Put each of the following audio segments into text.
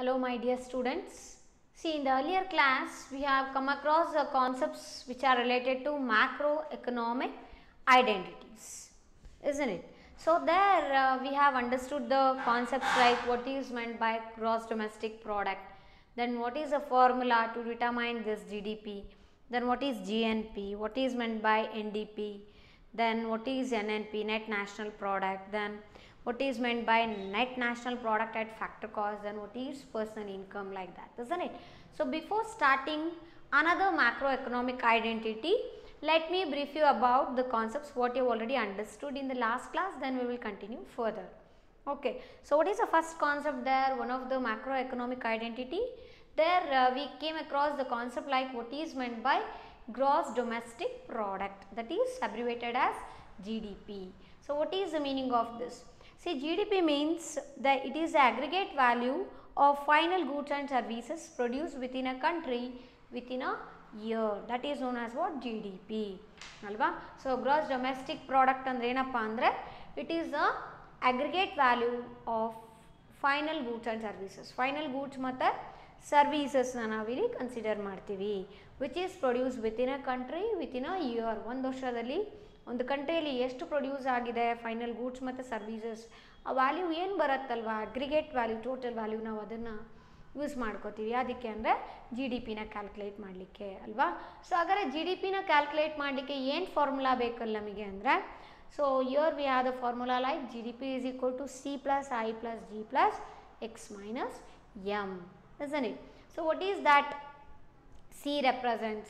Hello my dear students. See, in the earlier class we have come across the concepts which are related to macroeconomic identities, isn't it? So there we have understood the concepts like what is meant by gross domestic product, then what is the formula to determine this GDP, then what is GNP, what is meant by NDP, then what is NNP, net national product, then what is meant by net national product at factor cost, then what is personal income, like that, isn't it? So before starting another macroeconomic identity, let me brief you about the concepts what you already understood in the last class, then we will continue further. Okay, so what is the first concept there? One of the macroeconomic identity. There we came across the concept like what is meant by gross domestic product, that is abbreviated as GDP. So what is the meaning of this? See, GDP means that it is the aggregate value of final goods and services produced within a country within a year. That is known as what? GDP. Alva? So gross domestic product andre ಏನಪ್ಪ andre, it is the aggregate value of final goods and services. Final goods ಮತ್ತು services ನಾವಿಲ್ಲಿ consider ಮಾಡ್ತೀವಿ, which is produce within a country within a year. ಒಂದು ವರ್ಷದಲ್ಲಿ ಒಂದು ಕಂಟ್ರಿಯಲ್ಲಿ ಎಷ್ಟು produce ಆಗಿದೆ final goods ಮತ್ತು ಸರ್ವೀಸಸ್, ಆ ವ್ಯಾಲ್ಯೂ ಏನು ಬರುತ್ತಲ್ವ, ಅಗ್ರಿಗೇಟ್ ವ್ಯಾಲ್ಯೂ, ಟೋಟಲ್ ವ್ಯಾಲ್ಯೂ, ನಾವು ಅದನ್ನು ಯೂಸ್ ಮಾಡ್ಕೋತೀವಿ. ಅದಕ್ಕೆ ಅಂದರೆ ಜಿ ಡಿ ಪಿನ ಕ್ಯಾಲ್ಕುಲೇಟ್ ಮಾಡಲಿಕ್ಕೆ ಅಲ್ವಾ. ಸೊ ಹಾಗಾದರೆ ಜಿ ಡಿ ಪಿನ ಕ್ಯಾಲ್ಕುಲೇಟ್ ಮಾಡಲಿಕ್ಕೆ ಏನು ಫಾರ್ಮುಲಾ ಬೇಕಲ್ಲ ನಮಗೆ ಅಂದರೆ, so here we have the formula like G D P is equal to C plus I plus G plus X minus M, isn't it? So what is that C represents?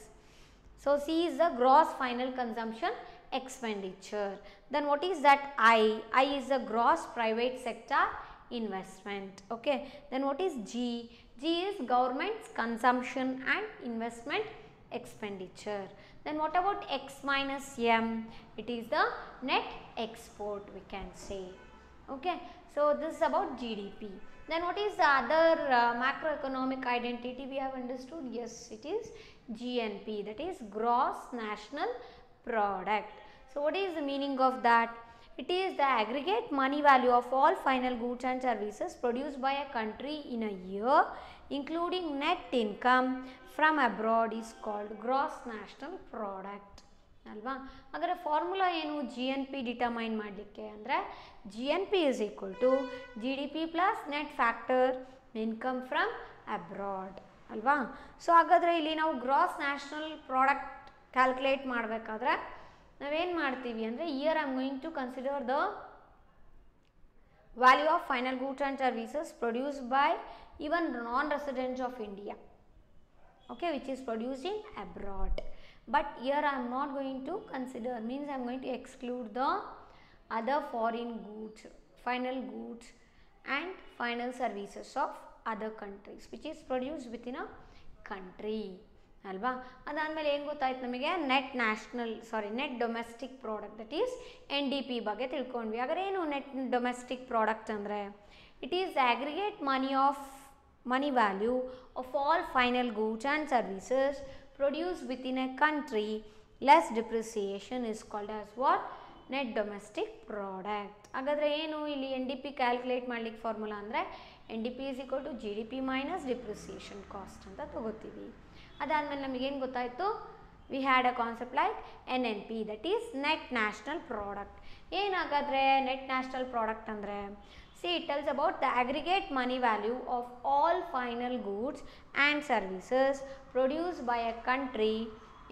So C is the gross final consumption expenditure. Then what is that I? I is the gross private sector investment. Okay. Then what is G? G is government's consumption and investment expenditure. Then what about X minus M? It is the net export, we can say. Okay. So this is about GDP. Then what is the other macroeconomic identity we have understood? Yes, it is GNP, that is gross national product. So what is the meaning of that? It is the aggregate money value of all final goods and services produced by a country in a year, including net income from abroad, is called gross national product. ಅಲ್ವಾ. ಹಾಗಾದರೆ formula ಏನು G N P determine ಮಾಡಲಿಕ್ಕೆ ಅಂದರೆ, G N P is equal to G D P plus net factor income from abroad ಅಲ್ವಾ. So ಹಾಗಾದರೆ ಇಲ್ಲಿ ನಾವು gross national product calculate ಮಾಡಬೇಕಾದ್ರೆ ನಾವೇನು ಮಾಡ್ತೀವಿ ಅಂದರೆ, here I am going to consider the value of final goods and services produced by even non residents of India, okay, which is produced in abroad. But here I am not going to consider, means I am going to exclude the other foreign goods, final goods and final services of other countries which is produced within a country ಅಲ್ವಾ. ಅದಾದಮೇಲೆ ಏನು ಗೊತ್ತಾಯ್ತು ನಮಗೆ, net domestic product, that is N D P ಬಗ್ಗೆ ತಿಳ್ಕೊಂಡ್ವಿ. ಹಾಗಾದ್ರೆ ಏನು net domestic product ಅಂದರೆ, it is aggregate money value of all final goods and services produced within a country less depreciation is called as what? Net domestic product. ಹಾಗಾದರೆ ಏನು ಇಲ್ಲಿ N D P calculate ಮಾಡಲಿಕ್ಕೆ formula ಅಂದರೆ, N D P is equal to G D P minus depreciation cost ಅಂತ ತಗೋತೀವಿ. ಅದಾದಮೇಲೆ ನಮಗೇನು ಗೊತ್ತಾಯಿತು, we had a concept like N N P, that is net national product. ಏನಾಗಾದರೆ ನೆಟ್ ನ್ಯಾಷನಲ್ ಪ್ರಾಡಕ್ಟ್ ಅಂದರೆ, see, it tells about the aggregate money value of all final goods and services produced by a country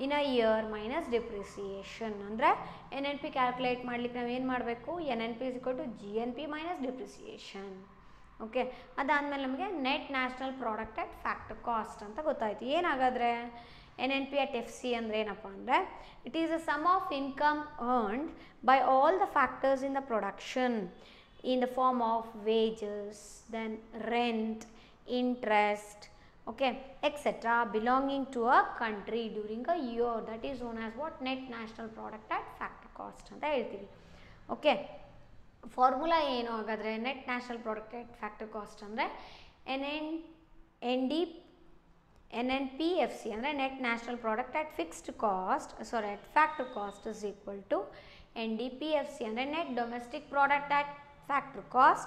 in a year minus depreciation. ಅಂದರೆ N N P calculate ಮಾಡ್ಲಿಕ್ಕೆ ನಾವು ಏನು ಮಾಡಬೇಕು, N N P is equal to G N P minus depreciation. Okay. ಅದಾದಮೇಲೆ ನಮಗೆ net national product at factor cost ಅಂತ ಗೊತ್ತಾಯಿತು. ಏನಾಗಾದರೆ N N P at F C ಅಂದರೆ ಏನಪ್ಪ ಅಂದರೆ, it is a sum of income earned by all the factors in the production in the form of wages, then rent, interest, okay, etc. belonging to a country during a year, that is known as what? Net national product at factor cost ಅಂತ ಹೇಳ್ತೀವಿ. Okay. Formula ಏನು ಹಾಗಾದರೆ net national product at factor cost ಅಂದರೆ, N N P F C ಅಂದರೆ net national product at fixed cost, sorry at factor cost is equal to N D P F C ಅಂದರೆ net domestic product at factor cost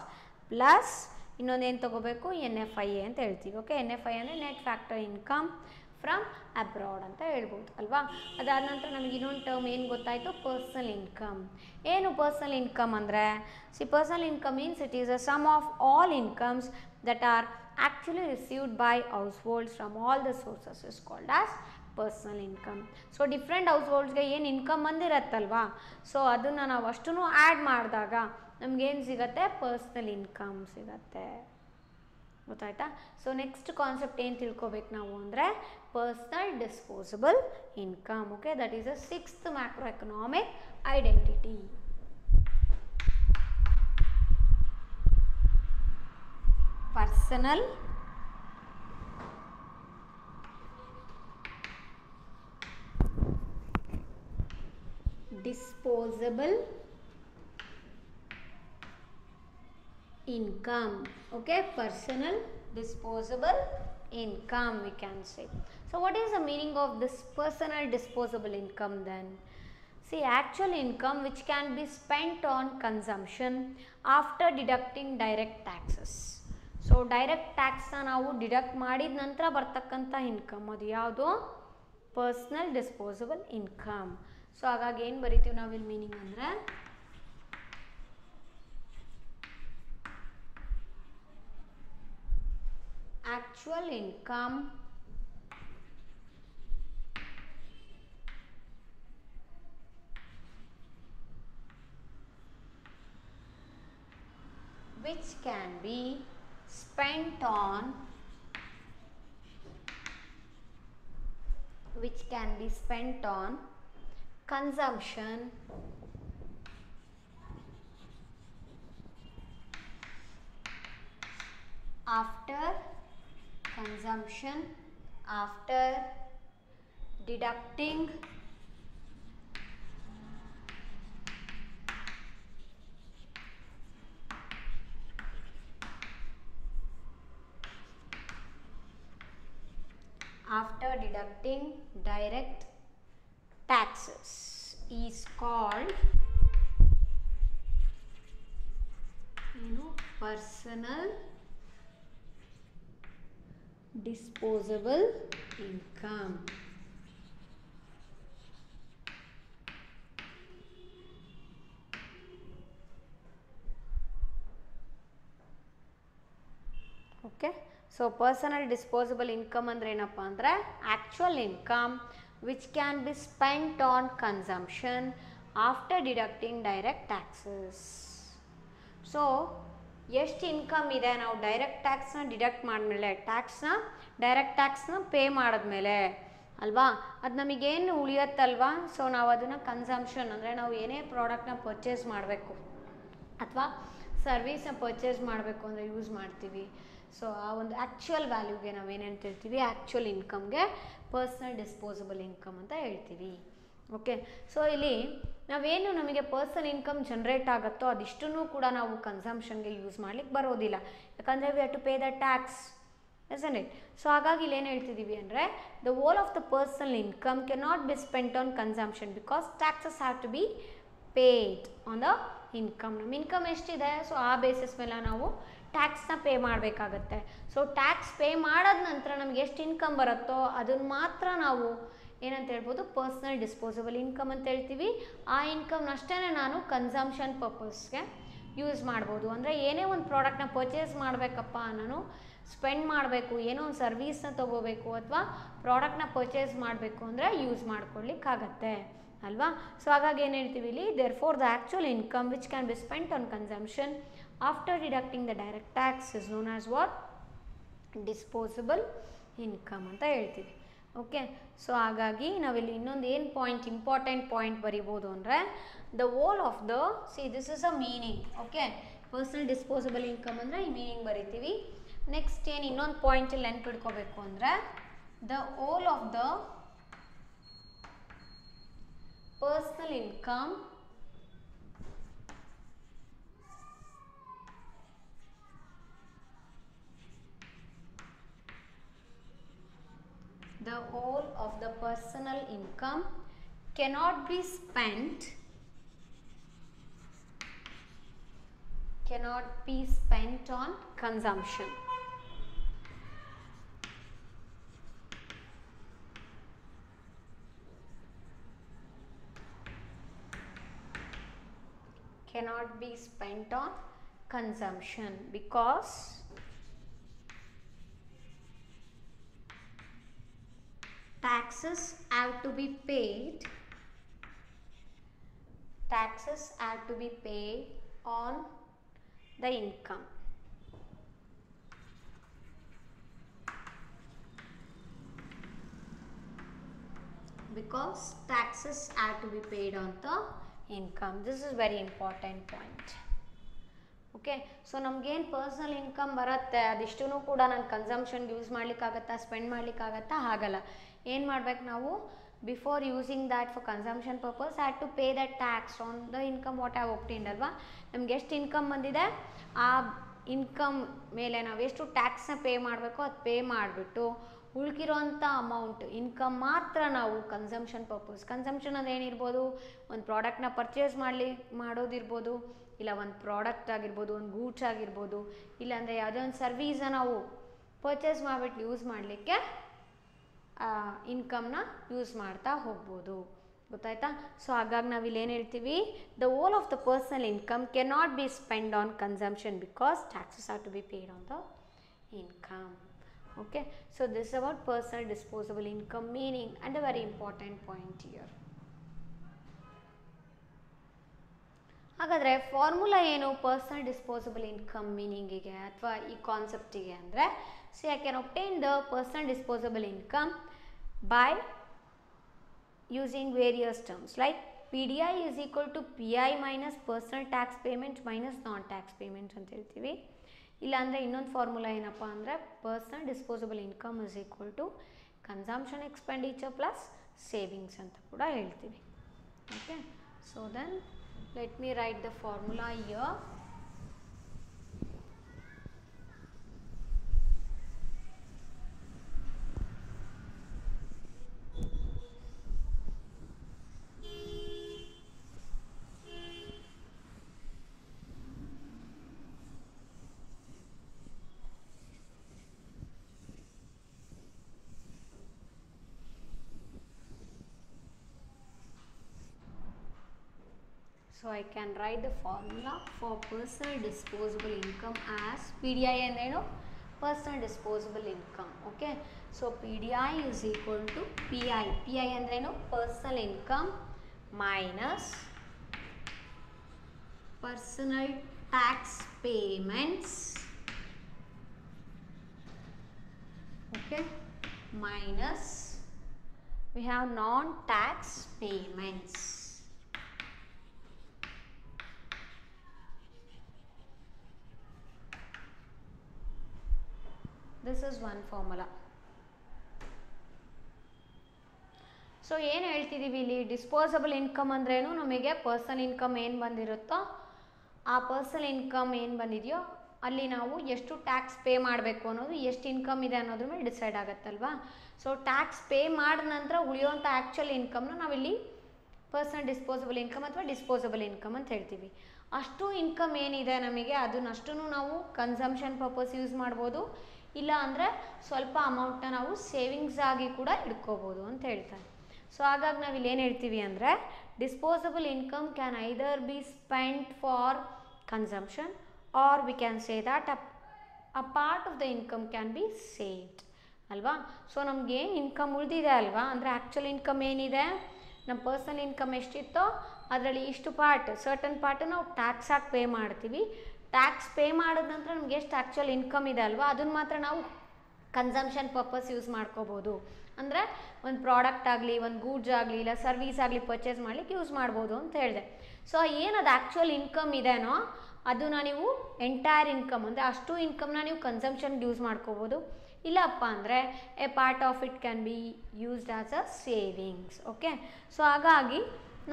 plus ಇನ್ನೊಂದೇನು ತೊಗೋಬೇಕು, NFI ಅಂತ ಹೇಳ್ತೀವಿ. Okay, NFI ಅಂದರೆ net factor income from abroad ಅಂತ ಹೇಳ್ಬೋದು ಅಲ್ವಾ. ಅದಾದ ನಂತರ ನಮಗೆ ಇನ್ನೊಂದು ಟರ್ಮ್ ಏನು ಗೊತ್ತಾಯಿತು, ಪರ್ಸ್ನಲ್ ಇನ್ಕಮ್. ಏನು ಪರ್ಸ್ನಲ್ ಇನ್ಕಮ್ ಅಂದರೆ, personal income means it is a sum of all incomes that are actually received by households from all the sources is called as personal income. So different ಹೌಸ್ ಹೋಲ್ಡ್ಸ್ಗೆ ಏನು income ಬಂದಿರತ್ತಲ್ವಾ, so ಅದನ್ನು ನಾವು ಅಷ್ಟೂ add ಮಾಡಿದಾಗ ನಮಗೇನು ಸಿಗುತ್ತೆ, personal income ಸಿಗತ್ತೆ. ಗೊತ್ತಾಯ್ತಾ. ಸೊ ನೆಕ್ಸ್ಟ್ ಕಾನ್ಸೆಪ್ಟ್ ಏನು ತಿಳ್ಕೊಬೇಕು ನಾವು ಅಂದರೆ personal disposable income. Okay, that is a 6th macro economic identity. Personal disposable income. Okay, personal disposable income we can say. So what is the meaning of this personal disposable income then? See, actual income which can be spent on consumption after deducting direct taxes. So direct tax ನಾವು deduct ಮಾಡಿದ ನಂತರ ಬರ್ತಕ್ಕಂಥ income ಅದು ಯಾವುದು, personal disposable income. So ಹಾಗಾಗಿ ಏನು ಬರಿತೀವಿ ನಾವಿಲ್ಲಿ ಮೀನಿಂಗ್ ಅಂದರೆ, actual income which can be spent on consumption after deducting direct taxes is called personal disposable income. Okay, so personal disposable income ಅಂದ್ರೆ ಏನಪ್ಪ ಅಂದರೆ actual income which can be spent on consumption after deducting direct taxes. So ಎಷ್ಟು income ಇದೆ, ನಾವು direct ಟ್ಯಾಕ್ಸ್ನ deduct ಮಾಡಿದ್ಮೇಲೆ direct ಟ್ಯಾಕ್ಸ್ನ pay ಮಾಡಿದ್ಮೇಲೆ ಅಲ್ವಾ, ಅದು ನಮಗೇನು ಉಳಿಯುತ್ತಲ್ವಾ, ಸೊ ನಾವು ಅದನ್ನು ಕನ್ಸಂಪ್ಷನ್ ಅಂದರೆ ನಾವು ಏನೇ ಪ್ರಾಡಕ್ಟ್ನ ಪರ್ಚೇಸ್ ಮಾಡಬೇಕು ಅಥವಾ ಸರ್ವೀಸ್ನ ಪರ್ಚೇಸ್ ಮಾಡಬೇಕು ಅಂದರೆ ಯೂಸ್ ಮಾಡ್ತೀವಿ. ಸೊ ಆ ಒಂದು ಆ್ಯಕ್ಚುಯಲ್ ವ್ಯಾಲ್ಯೂಗೆ ನಾವೇನೇನು ಹೇಳ್ತೀವಿ, ಆ್ಯಕ್ಚುಯಲ್ ಇನ್ಕಮ್ಗೆ ಪರ್ಸ್ನಲ್ ಡಿಸ್ಪೋಸಬಲ್ ಇನ್ಕಮ್ ಅಂತ ಹೇಳ್ತೀವಿ. ಓಕೆ, ಸೊ ಇಲ್ಲಿ ನಾವೇನು ನಮಗೆ ಪರ್ಸನಲ್ ಇನ್ಕಮ್ ಜನ್ರೇಟ್ ಆಗುತ್ತೋ ಅದಿಷ್ಟನ್ನು ಕೂಡ ನಾವು ಕನ್ಸಂಪ್ಷನ್ಗೆ ಯೂಸ್ ಮಾಡ್ಲಿಕ್ಕೆ ಬರೋದಿಲ್ಲ, ಯಾಕಂದರೆ we have to pay the tax, isn't it? So ಹಾಗಾಗಿ ಇಲ್ಲಿ ಏನು ಹೇಳ್ತಿದ್ದೀವಿ ಅಂದರೆ the whole of the personal income can not be spent on consumption because taxes have to be paid on the income. ನಮ್ಮ income ಎಷ್ಟಿದೆ, so ಆ basis ಮೇಲೆ ನಾವು ಟ್ಯಾಕ್ಸ್ನ ಪೇ ಮಾಡಬೇಕಾಗತ್ತೆ. ಸೊ ಟ್ಯಾಕ್ಸ್ ಪೇ ಮಾಡಾದ ನಂತರ ನಮಗೆ ಎಷ್ಟು ಇನ್ಕಮ್ ಬರುತ್ತೋ ಅದನ್ನು ಮಾತ್ರ ನಾವು ಏನಂತ ಹೇಳ್ಬೋದು, ಪರ್ಸ್ನಲ್ ಡಿಸ್ಪೋಸಬಲ್ ಇನ್ಕಮ್ ಅಂತ ಹೇಳ್ತೀವಿ. ಆ ಇನ್ಕಮ್ನಷ್ಟೇ ನಾನು ಕನ್ಸಂಪ್ಷನ್ ಪರ್ಪಸ್ಗೆ ಯೂಸ್ ಮಾಡ್ಬೋದು. ಅಂದರೆ ಏನೇ ಒಂದು ಪ್ರಾಡಕ್ಟ್ನ ಪರ್ಚೇಸ್ ಮಾಡಬೇಕಪ್ಪ, ನಾನು ಸ್ಪೆಂಡ್ ಮಾಡಬೇಕು, ಏನೋ ಒಂದು ಸರ್ವೀಸ್ನ ತೊಗೋಬೇಕು ಅಥವಾ ಪ್ರಾಡಕ್ಟ್ನ ಪರ್ಚೇಸ್ ಮಾಡಬೇಕು ಅಂದರೆ ಯೂಸ್ ಮಾಡ್ಕೊಳ್ಳಿಕ್ಕಾಗತ್ತೆ ಅಲ್ವಾ. ಸೊ ಹಾಗಾಗಿ ಏನು ಹೇಳ್ತೀವಿ ಇಲ್ಲಿ, therefore the actual income which can be spent on consumption after deducting the direct tax is known as what, disposable income ಅಂತ ಹೇಳ್ತೀವಿ. ಓಕೆ, ಸೊ ಹಾಗಾಗಿ ನಾವಿಲ್ಲಿ ಇನ್ನೊಂದು ಏನು ಪಾಯಿಂಟ್, ಇಂಪಾರ್ಟೆಂಟ್ ಪಾಯಿಂಟ್ ಬರಿಬೋದು ಅಂದರೆ the whole of the, see this is a meaning. Okay, personal disposable income ಅಂದರೆ ಈ ಮೀನಿಂಗ್ ಬರಿತೀವಿ. ನೆಕ್ಸ್ಟ್ ಏನು ಇನ್ನೊಂದು ಪಾಯಿಂಟಲ್ಲಿ ನೆನ್ಪಿಡ್ಕೋಬೇಕು ಅಂದರೆ the whole of the personal income cannot cannot be spent on consumption. Cannot be spent on consumption because taxes have to be paid. Taxes have to be paid on the income. Because taxes have to be paid on the income. This is very important point. Okay, so ನಮಗೇನು personal income ಬರುತ್ತೆ ಅದಿಷ್ಟೂ ಕೂಡ ನಾನು ಕನ್ಸಂಪ್ಷನ್ಗೆ use ಮಾಡ್ಲಿಕ್ಕಾಗತ್ತಾ, spend ಮಾಡ್ಲಿಕ್ಕಾಗತ್ತಾ? ಆಗಲ್ಲ. ಏನು ಮಾಡ್ಬೇಕು ನಾವು? Before using that for consumption purpose had to pay that tax on the income what have obtained ಅಲ್ವಾ. ನಮ್ಗೆ ಎಷ್ಟು ಇನ್ಕಮ್ ಬಂದಿದೆ ಆ ಇನ್ಕಮ್ ಮೇಲೆ ನಾವು ಎಷ್ಟು ಟ್ಯಾಕ್ಸ್ನ ಪೇ ಮಾಡಬೇಕೋ ಅದು ಪೇ ಮಾಡಿಬಿಟ್ಟು ಉಳ್ಕಿರೋಂಥ ಅಮೌಂಟ್ ಇನ್ಕಮ್ ಮಾತ್ರ ನಾವು ಕನ್ಸಂಪ್ಷನ್ ಪರ್ಪಸ್. ಕನ್ಸಂಪ್ಷನ್ ಅದು ಏನಿರ್ಬೋದು, ಒಂದು ಪ್ರಾಡಕ್ಟ್ನ ಪರ್ಚೇಸ್ ಮಾಡೋದಿರ್ಬೋದು, ಇಲ್ಲ ಒಂದು ಪ್ರಾಡಕ್ಟ್ ಆಗಿರ್ಬೋದು, ಒಂದು ಗೂಡ್ಸ್ ಆಗಿರ್ಬೋದು, ಇಲ್ಲಾಂದರೆ ಯಾವುದೇ ಒಂದು ಸರ್ವೀಸನ್ನ ನಾವು ಪರ್ಚೇಸ್ ಮಾಡಿಬಿಟ್ಟು ಯೂಸ್ ಮಾಡಲಿಕ್ಕೆ ಇನ್ಕಮ್ನ ಯೂಸ್ ಮಾಡ್ತಾ ಹೋಗ್ಬೋದು. ಗೊತ್ತಾಯ್ತಾ? ಸೊ ಹಾಗಾಗಿ ನಾವು ಇಲ್ಲಿ ಏನು ಹೇಳ್ತೀವಿ, the whole of the personal income can not be spend on consumption because taxes are to be paid on the income. Okay, so this is about personal disposable income meaning and a very important point here. ಹಾಗಾದರೆ formula ಏನು personal disposable income ಮೀನಿಂಗಿಗೆ ಅಥವಾ ಈ ಕಾನ್ಸೆಪ್ಟಿಗೆ ಅಂದರೆ, C I can obtain the personal disposable income by using various terms like PDI is equal to PI minus personal tax payment minus non tax payment ಅಂತ ಹೇಳ್ತೀವಿ. ಇಲ್ಲಾಂದರೆ ಇನ್ನೊಂದು formula ಏನಪ್ಪ ಅಂದರೆ personal disposable income is equal to consumption expenditure plus savings ಅಂತ ಕೂಡ ಹೇಳ್ತೀವಿ. Okay, so then let me write the formula here. So I can write the formula for personal disposable income as PDI and personal disposable income. Okay, so PDI is equal to PI. PI and personal income minus personal tax payments. Okay, minus we have non-tax payments. This is one formula. So ಏನು ಹೇಳ್ತಿದ್ದೀವಿ ಇಲ್ಲಿ, disposable income ಅಂದ್ರೇನು, ನಮಗೆ personal income ಏನು ಬಂದಿರುತ್ತೋ ಆ personal income ಏನು ಬಂದಿದೆಯೋ ಅಲ್ಲಿ ನಾವು ಎಷ್ಟು ಟ್ಯಾಕ್ಸ್ ಪೇ ಮಾಡಬೇಕು ಅನ್ನೋದು, ಎಷ್ಟು ಇನ್ಕಮ್ ಇದೆ ಅನ್ನೋದ್ರ ಮೇಲೆ ಡಿಸೈಡ್ ಆಗುತ್ತಲ್ವಾ. ಸೊ ಟ್ಯಾಕ್ಸ್ ಪೇ ಮಾಡಿದ ನಂತರ ಉಳಿಯುವಂಥ ಆ್ಯಕ್ಚುಯಲ್ ಇನ್ಕಮ್ನ ನಾವಿಲ್ಲಿ ಪರ್ಸನಲ್ ಡಿಸ್ಪೋಸಬಲ್ ಇನ್ಕಮ್ ಅಥವಾ ಡಿಸ್ಪೋಸಬಲ್ ಇನ್ಕಮ್ ಅಂತ ಹೇಳ್ತೀವಿ. ಅಷ್ಟು ಇನ್ಕಮ್ ಏನಿದೆ ನಮಗೆ ಅದನ್ನಷ್ಟು ನಾವು ಕನ್ಸಂಪ್ಷನ್ ಪರ್ಪಸ್ ಯೂಸ್ ಮಾಡ್ಬೋದು, ಇಲ್ಲ ಅಂದರೆ ಸ್ವಲ್ಪ ಅಮೌಂಟ್ನ ನಾವು ಸೇವಿಂಗ್ಸ್ ಆಗಿ ಕೂಡ ಇಟ್ಕೋಬೋದು ಅಂತ ಹೇಳ್ತಾರೆ. ಸೊ ಹಾಗಾಗಿ ನಾವು ಇಲ್ಲಿ ಏನು ಹೇಳ್ತೀವಿ ಅಂದರೆ, disposable income can either be spent for consumption or we can say that a part of the income can be saved ಅಲ್ವಾ. ಸೊ ನಮಗೇನು ಇನ್ಕಮ್ ಉಳಿದಿದೆ ಅಲ್ವಾ, ಅಂದರೆ ಆ್ಯಕ್ಚುಲ್ ಇನ್ಕಮ್ ಏನಿದೆ, ನಮ್ಮ ಪರ್ಸನಲ್ ಇನ್ಕಮ್ ಎಷ್ಟಿತ್ತೋ ಅದರಲ್ಲಿ ಇಷ್ಟು ಪಾರ್ಟ್, ಸರ್ಟನ್ ಪಾರ್ಟ್ ನಾವು ಟ್ಯಾಕ್ಸ್ ಆಗಿ ಪೇ ಮಾಡ್ತೀವಿ. ಟ್ಯಾಕ್ಸ್ ಪೇ ಮಾಡಿದ ನಂತರ ನಮ್ಗೆ ಎಷ್ಟು ಆ್ಯಕ್ಚುಯಲ್ ಇನ್ಕಮ್ ಇದೆ ಅಲ್ವಾ ಅದನ್ನು ಮಾತ್ರ ನಾವು ಕನ್ಸಂಪ್ಷನ್ ಪರ್ಪಸ್ ಯೂಸ್ ಮಾಡ್ಕೋಬೋದು. ಅಂದರೆ ಒಂದು ಪ್ರಾಡಕ್ಟ್ ಆಗಲಿ, ಒಂದು ಗೂಡ್ಸ್ ಆಗಲಿ, ಇಲ್ಲ ಸರ್ವೀಸ್ ಆಗಲಿ ಪರ್ಚೇಸ್ ಮಾಡ್ಲಿಕ್ಕೆ ಯೂಸ್ ಮಾಡ್ಬೋದು ಅಂತ ಹೇಳಿದೆ. ಸೊ ಏನದು ಆ್ಯಕ್ಚುಯಲ್ ಇನ್ಕಮ್ ಇದೆನೋ ಅದನ್ನು ನೀವು ಎಂಟೈರ್ ಇನ್ಕಮ್ ಅಂದರೆ ಅಷ್ಟು ಇನ್ಕಮ್ನ ನೀವು ಕನ್ಸಂಪ್ಷನ್ಗೆ ಯೂಸ್ ಮಾಡ್ಕೋಬೋದು. ಇಲ್ಲಪ್ಪ ಅಂದರೆ A part of it can be used as a savings. Okay, so ಹಾಗಾಗಿ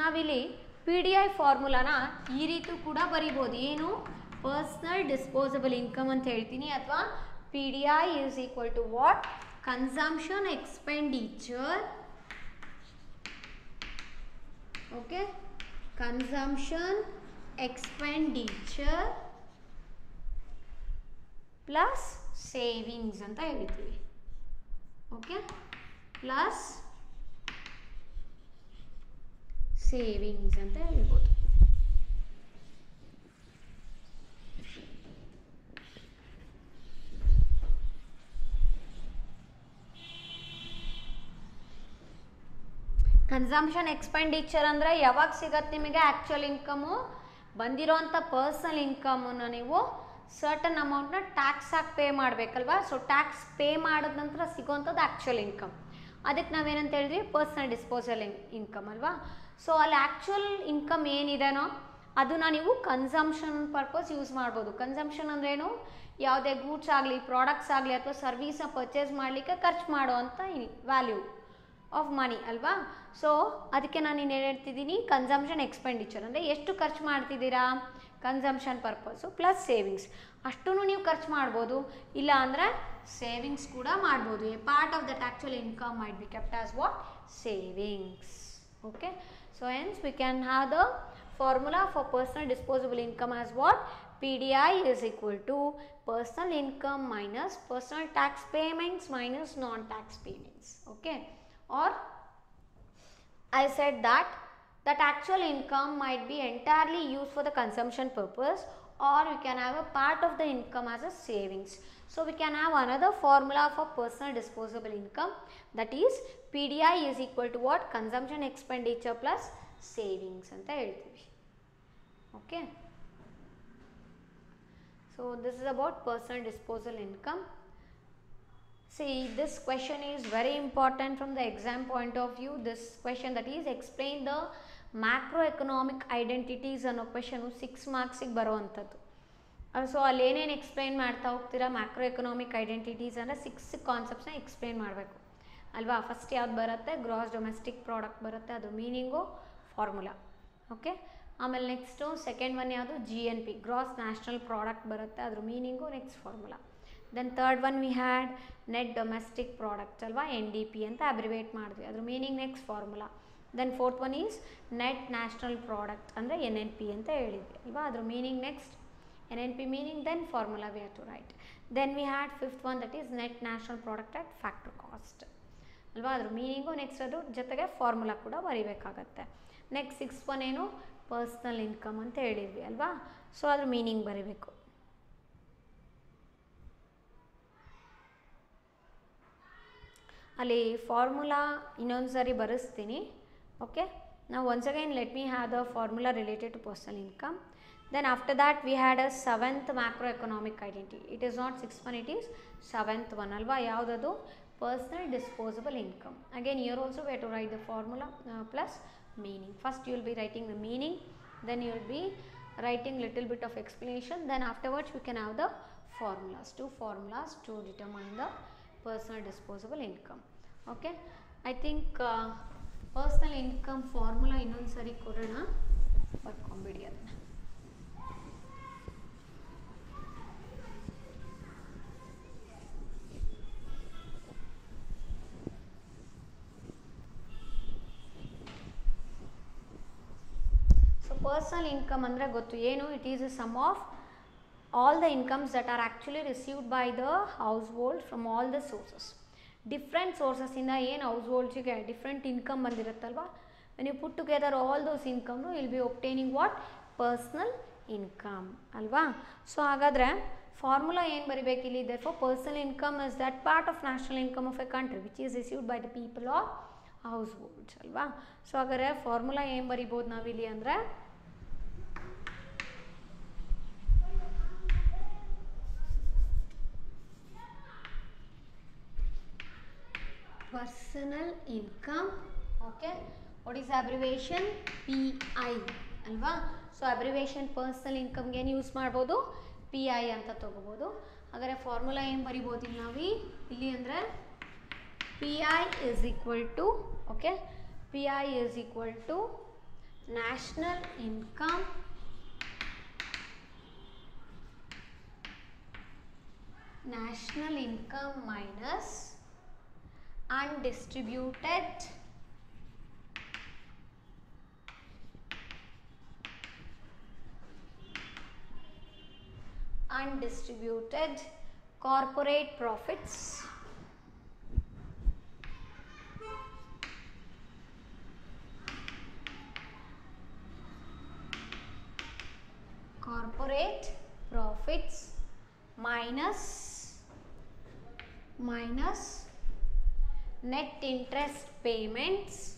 ನಾವಿಲ್ಲಿ PDI ಫಾರ್ಮುಲಾನ ಈ ರೀತಿ ಕೂಡ ಬರಿಬೋದು. ಏನು, ಪರ್ಸ್ನಲ್ ಡಿಸ್ಪೋಸಬಲ್ ಇನ್ಕಮ್ ಅಂತ ಹೇಳ್ತೀನಿ, ಅಥವಾ PDI is equal to what? Consumption expenditure. Okay, consumption expenditure plus savings ಅಂತ ಹೇಳ್ತೀವಿ. ಓಕೆ, ಪ್ಲಸ್ ಸೇವಿಂಗ್ಸ್ ಅಂತ ಹೇಳ್ಬೋದು. ಕನ್ಸಂಪ್ಷನ್ ಎಕ್ಸ್ಪೆಂಡಿಚರ್ ಅಂದರೆ ಯಾವಾಗ ಸಿಗತ್ತೆ ನಿಮಗೆ? ಆ್ಯಕ್ಚುಯಲ್ ಇನ್ಕಮು ಬಂದಿರೋಂಥ ಪರ್ಸನಲ್ ಇನ್ಕಮನ್ನು ನೀವು ಸರ್ಟನ್ ಅಮೌಂಟ್ನ ಟ್ಯಾಕ್ಸ್ ಆಗಿ ಪೇ ಮಾಡಬೇಕಲ್ವಾ. ಸೊ ಟ್ಯಾಕ್ಸ್ ಪೇ ಮಾಡಿದ ನಂತರ ಸಿಗೋವಂಥದ್ದು ಆ್ಯಕ್ಚುಯಲ್ ಇನ್ಕಮ್. ಅದಕ್ಕೆ ನಾವೇನಂತ ಹೇಳಿದ್ವಿ? ಪರ್ಸನಲ್ ಡಿಸ್ಪೋಸಲ್ ಇನ್ಕಮ್ ಅಲ್ವಾ. ಸೊ ಅಲ್ಲಿ ಆ್ಯಕ್ಚುಯಲ್ ಇನ್ಕಮ್ ಏನಿದೆನೋ ಅದನ್ನು ನೀವು ಕನ್ಸಂಪ್ಷನ್ ಪರ್ಪಸ್ ಯೂಸ್ ಮಾಡ್ಬೋದು. ಕನ್ಸಂಪ್ಷನ್ ಅಂದ್ರೇನು? ಯಾವುದೇ ಗೂಡ್ಸ್ ಆಗಲಿ, ಪ್ರಾಡಕ್ಟ್ಸ್ ಆಗಲಿ ಅಥವಾ ಸರ್ವೀಸ್ನ ಪರ್ಚೇಸ್ ಮಾಡಲಿಕ್ಕೆ ಖರ್ಚು ಮಾಡುವಂಥ ವ್ಯಾಲ್ಯೂ ಆಫ್ ಮನಿ ಅಲ್ವಾ. ಸೊ ಅದಕ್ಕೆ ನಾನು ಏನು ಹೇಳ್ತಿದ್ದೀನಿ? ಕನ್ಸಂಪ್ಷನ್ ಎಕ್ಸ್ಪೆಂಡಿಚರ್ ಅಂದರೆ ಎಷ್ಟು ಖರ್ಚು ಮಾಡ್ತಿದ್ದೀರಾ ಕನ್ಸಂಪ್ಷನ್ ಪರ್ಪಸ್ಸು ಪ್ಲಸ್ ಸೇವಿಂಗ್ಸ್. ಅಷ್ಟೂ ನೀವು ಖರ್ಚು ಮಾಡ್ಬೋದು, ಇಲ್ಲ ಅಂದರೆ ಸೇವಿಂಗ್ಸ್ ಕೂಡ ಮಾಡ್ಬೋದು. A part of that actual income might be kept as what? Savings. Okay, so hence we can have the formula for personal disposable income as what? PDI is equal to personal income minus personal tax payments minus non-tax payments. Okay, or I said that actual income might be entirely used for the consumption purpose, or we can have a part of the income as a savings. So we can have another formula for personal disposable income, that is PDI is equal to what? Consumption expenditure plus savings anta heltivi. Okay, so this is about personal disposable income. See, this question is very important from the exam point of view. This question, that is explain the macroeconomic identities ಅನ್ನೋ question 6 ಮಾರ್ಕ್ಸಿಗೆ ಬರೋವಂಥದ್ದು. So ಅಲ್ಲಿ ಏನೇನು explain ಮಾಡ್ತಾ ಹೋಗ್ತೀರಾ? Macro economic identities ಅಂದರೆ 6 ಕಾನ್ಸೆಪ್ಟ್ಸ್ನ explain ಮಾಡಬೇಕು ಅಲ್ವಾ. First ಯಾವ್ದು ಬರುತ್ತೆ? ಗ್ರಾಸ್ ಡೊಮೆಸ್ಟಿಕ್ ಪ್ರಾಡಕ್ಟ್ ಬರುತ್ತೆ, ಅದು ಮೀನಿಂಗು, ಫಾರ್ಮುಲಾ. ಓಕೆ, ಆಮೇಲೆ ನೆಕ್ಸ್ಟು ಸೆಕೆಂಡ್ ಒನ್ ಯಾವುದು? GNP, ಗ್ರಾಸ್ ನ್ಯಾಷನಲ್ ಪ್ರಾಡಕ್ಟ್ ಬರುತ್ತೆ, ಅದ್ರ meaning, next formula. Then third one we had net domestic product ಅಲ್ವಾ, NDP ಅಂತ ಅಬ್ರಿವೇಟ್ ಮಾಡಿದ್ವಿ, ಅದ್ರ meaning, next formula. Then fourth one is net national product ಅಂದರೆ NNP ಅಂತ ಹೇಳಿದ್ವಿ ಅಲ್ವಾ, ಅದ್ರ meaning, next NNP meaning, then formula we have to write. Then we had fifth one, that is net national product at factor cost ಅಲ್ವಾ, ಅದ್ರ meaning, next ಅದ್ರ ಜೊತೆಗೆ formula ಕೂಡ ಬರೀಬೇಕಾಗತ್ತೆ. ನೆಕ್ಸ್ಟ್ ಸಿಕ್ಸ್ತ್ ಒನ್ ಏನು? ಪರ್ಸ್ನಲ್ ಇನ್ಕಮ್ ಅಂತ ಹೇಳಿದ್ವಿ ಅಲ್ವಾ, so ಅದ್ರ ಮೀನಿಂಗ್ ಬರೀಬೇಕು. ಅಲ್ಲಿ ಫಾರ್ಮುಲಾ ಇನ್ನೊಂದು ಸಾರಿ ಬರೆಸ್ತೀನಿ. ಓಕೆ, ನಾವು once again let me have the formula related to personal income. Then after that we had a 7th macroeconomic identity. It is not 6th one, it is 7th one alva. Yaudadu? Personal disposable income. Again here also we have to write the formula plus meaning. First you will be writing the meaning, then you will be writing little bit of explanation, then afterwards we can have the formulas, two formulas to determine the personal disposable income. Okay, I think personal income formula innond sari kodana barkonbidi adana. Personal income andre gottu enu? It is a sum of all the incomes that are actually received by the household from all the sources. Different sources inda ಏನು households ಗೆ different income ಬಂದಿರುತ್ತಲ್ವಾ, when you put together all those income you will be obtaining what? Personal income ಅಲ್ವಾ. So ಹಾಗಾದರೆ formula ಏನು ಬರಿಬೇಕು ಇಲ್ಲಿ? therefore personal income is that part of national income of a country which is received by the people or households ಅಲ್ವಾ. So ಹಾಗಾದರೆ formula ಏನು ಬರಿಬೋದು ನಾವಿಲ್ಲಿ ಅಂದರೆ personal income. Okay, what is abbreviation? PI ಅಲ್ವಾ. ಸೊ ಅಬ್ರಿವೇಷನ್ ಪರ್ಸನಲ್ ಇನ್ಕಮ್ಗೆ ಏನು use ಮಾಡ್ಬೋದು? PI ಅಂತ ತಗೋಬೋದು. ಹಾಗಾದರೆ ಫಾರ್ಮುಲಾ ಏನು ಬರಿಬೋದು ಇಲ್ಲಿ ಅಂದರೆ PI is equal to, okay, PI is equal to national income minus undistributed corporate profits, corporate profits minus net interest payments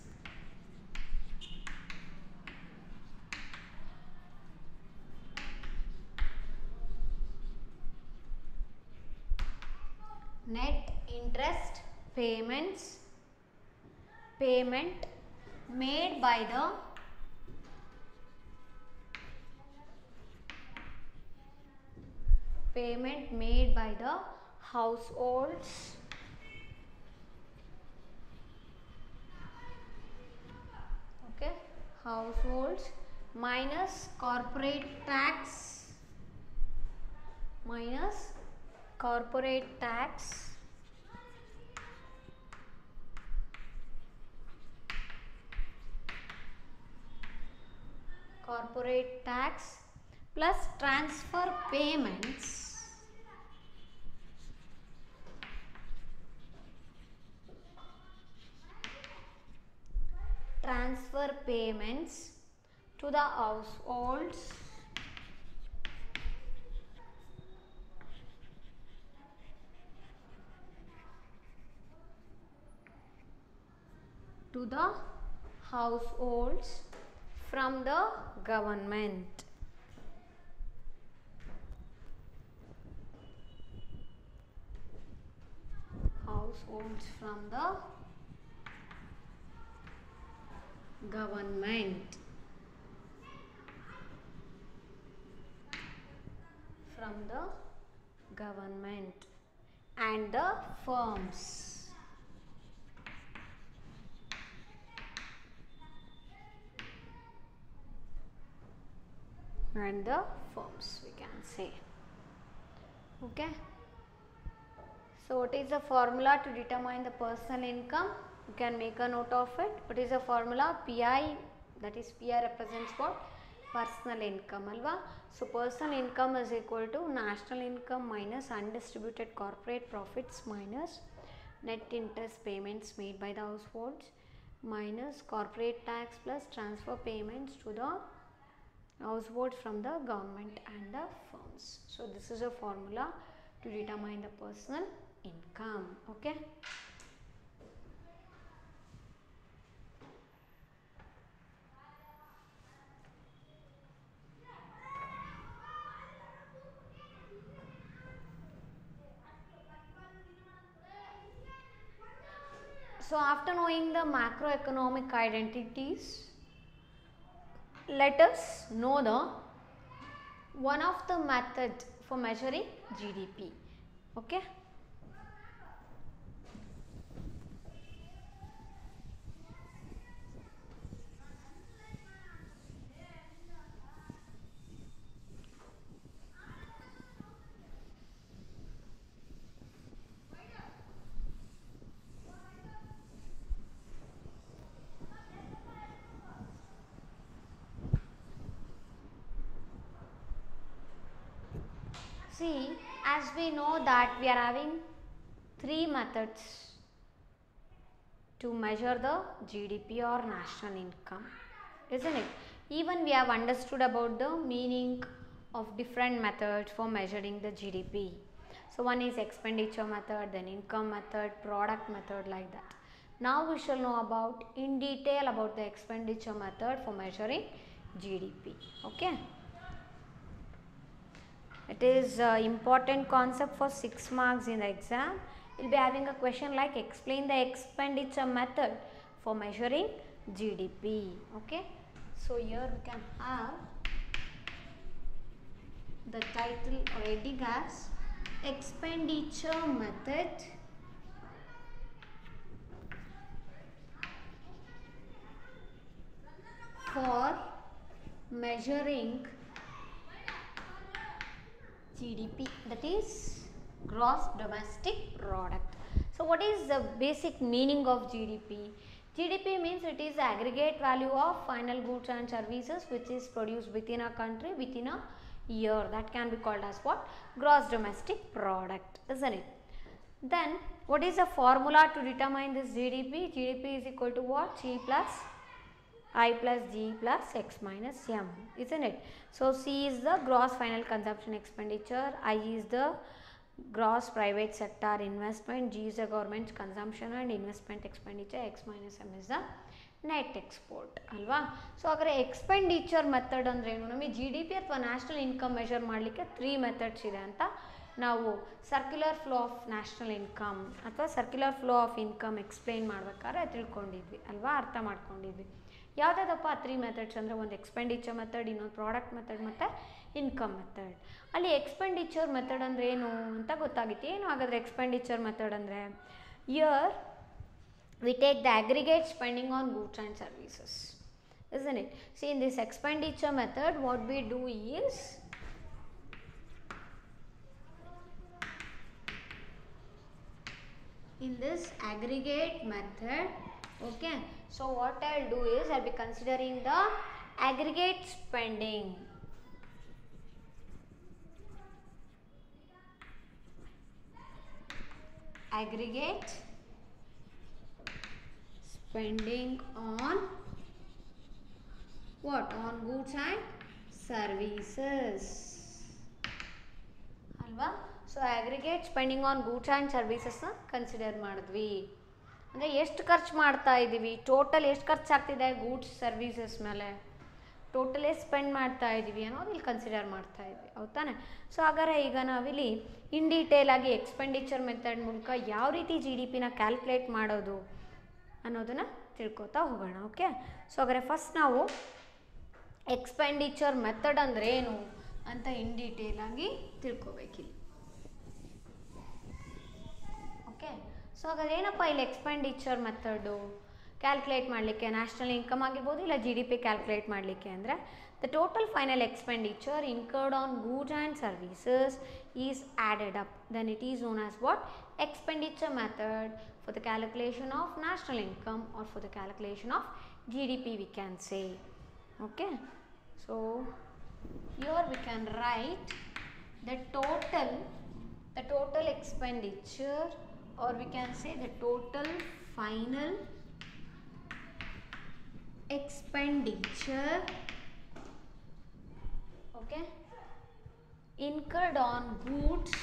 net interest payment made by the households okay, households minus corporate tax plus transfer payments to the households from the government. Households from the government. And the firms. We can say. Okay. So what is the formula to determine the personal income? You can make a note of it. What is the formula? PI, that is PI represents what? Personal income, alva. So personal income is equal to national income minus undistributed corporate profits minus net interest payments made by the households minus corporate tax plus transfer payments to the households from the government and the firms. So this is a formula to determine the personal income. Okay. So after knowing the macroeconomic identities, let us know the one of the method for measuring GDP. Okay. See, as we know that we are having three methods to measure the GDP or national income, isn't it? Even we have understood about the meaning of different methods for measuring the GDP. So one is expenditure method, then income method, product method, like that. Now we shall know about in detail about the expenditure method for measuring GDP. Okay. It is important concept for 6 marks in the exam. You will be having a question like explain the expenditure method for measuring GDP. Okay. So here we can have the title already as expenditure method for measuring GDP, that is gross domestic product. So what is the basic meaning of GDP? GDP means it is aggregate value of final goods and services which is produced within a country within a year. That can be called as what? Gross domestic product, isn't it? Then what is the formula to determine this GDP? GDP is equal to what? G plus I plus G plus X minus M, isn't it? So C is the gross final consumption expenditure, I is the gross private sector investment, G is the government consumption and investment expenditure, X minus M is the net export ಅಲ್ವಾ. So ಹಾಗಾದರೆ expenditure method ಅಂದರೆ ಏನು? ನಮಗೆ G D P ಅಥವಾ national income measure ಮಾಡಲಿಕ್ಕೆ 3 methods ಇದೆ ಅಂತ ನಾವು circular flow of national income ಅಥವಾ circular flow of income explain ಮಾಡ್ಬೇಕಾದ್ರೆ ತಿಳ್ಕೊಂಡಿದ್ವಿ ಅಲ್ವಾ, ಅರ್ಥ ಮಾಡ್ಕೊಂಡಿದ್ವಿ. ಯಾವುದಾದಪ್ಪ 3 ಮೆಥಡ್ಸ್ ಅಂದರೆ ಒಂದು ಎಕ್ಸ್ಪೆಂಡಿಚರ್ ಮೆಥಡ್, ಇನ್ನೊಂದು ಪ್ರಾಡಕ್ಟ್ ಮೆಥಡ್ ಮತ್ತು ಇನ್ಕಮ್ ಮೆಥಡ್. ಅಲ್ಲಿ ಎಕ್ಸ್ಪೆಂಡಿಚರ್ ಮೆಥಡ್ ಅಂದರೆ ಏನು ಅಂತ ಗೊತ್ತಾಗಿತ್ತು. ಏನು ಹಾಗಾದರೆ ಎಕ್ಸ್ಪೆಂಡಿಚರ್ ಮೆಥಡ್ ಅಂದರೆ year we take the aggregate spending on goods and services, isn't it? See, in this expenditure method what we do is in this aggregate method, okay, so what I'll do is I'll be considering the aggregate spending. Aggregate spending on what? On goods and services ಅಲ್ವಾ. So aggregate spending on goods and ಸರ್ವೀಸಸ್ನ consider ಮಾಡಿದ್ವಿ. ಅಂದರೆ ಎಷ್ಟು ಖರ್ಚು ಮಾಡ್ತಾ ಇದ್ದೀವಿ, total ಎಷ್ಟು ಖರ್ಚಾಗ್ತಿದೆ ಗೂಡ್ಸ್ ಸರ್ವೀಸಸ್ ಮೇಲೆ, ಟೋಟಲ್ ಎಷ್ಟು ಸ್ಪೆಂಡ್ ಮಾಡ್ತಾ ಇದ್ದೀವಿ ಅನ್ನೋದು ಇಲ್ಲಿ ಕನ್ಸಿಡರ್ ಮಾಡ್ತಾ ಇದ್ವಿ, ಹೌದು ತಾನೆ. ಸೊ ಹಾಗಾದರೆ ಈಗ ನಾವಿಲ್ಲಿ ಇನ್ ಡೀಟೇಲ್ ಆಗಿ ಎಕ್ಸ್ಪೆಂಡಿಚರ್ ಮೆಥಡ್ ಮೂಲಕ ಯಾವ ರೀತಿ ಜಿ ಡಿ ಪಿನ ಕ್ಯಾಲ್ಕುಲೇಟ್ ಮಾಡೋದು ಅನ್ನೋದನ್ನು ತಿಳ್ಕೊತಾ ಹೋಗೋಣ. ಓಕೆ, ಸೊ ಹಾಗಾದರೆ ಫಸ್ಟ್ ನಾವು ಎಕ್ಸ್ಪೆಂಡಿಚರ್ ಮೆಥಡ್ ಅಂದರೆ ಏನು ಅಂತ ಇನ್ ಡೀಟೇಲ್ ಆಗಿ ತಿಳ್ಕೊಬೇಕಿಲ್ಲಿ. ಓಕೆ, ಸೊ ಹಾಗಾದ್ರೆ ಏನಪ್ಪ ಇಲ್ಲಿ ಎಕ್ಸ್ಪೆಂಡಿಚರ್ ಮೆಥಡು ಕ್ಯಾಲ್ಕುಲೇಟ್ ಮಾಡಲಿಕ್ಕೆ, ನ್ಯಾಷನಲ್ ಇನ್ಕಮ್ ಆಗಿರ್ಬೋದು ಇಲ್ಲ ಜಿ ಡಿ ಪಿ ಕ್ಯಾಲ್ಕುಲೇಟ್ ಮಾಡಲಿಕ್ಕೆ ಅಂದರೆ the total final expenditure incurred on goods and services is added up, then it is known as what? Expenditure method for the calculation of national income or for the calculation of GDP we can say. Okay, so here we can write the total expenditure, or we can say the total final expenditure, okay, incurred on goods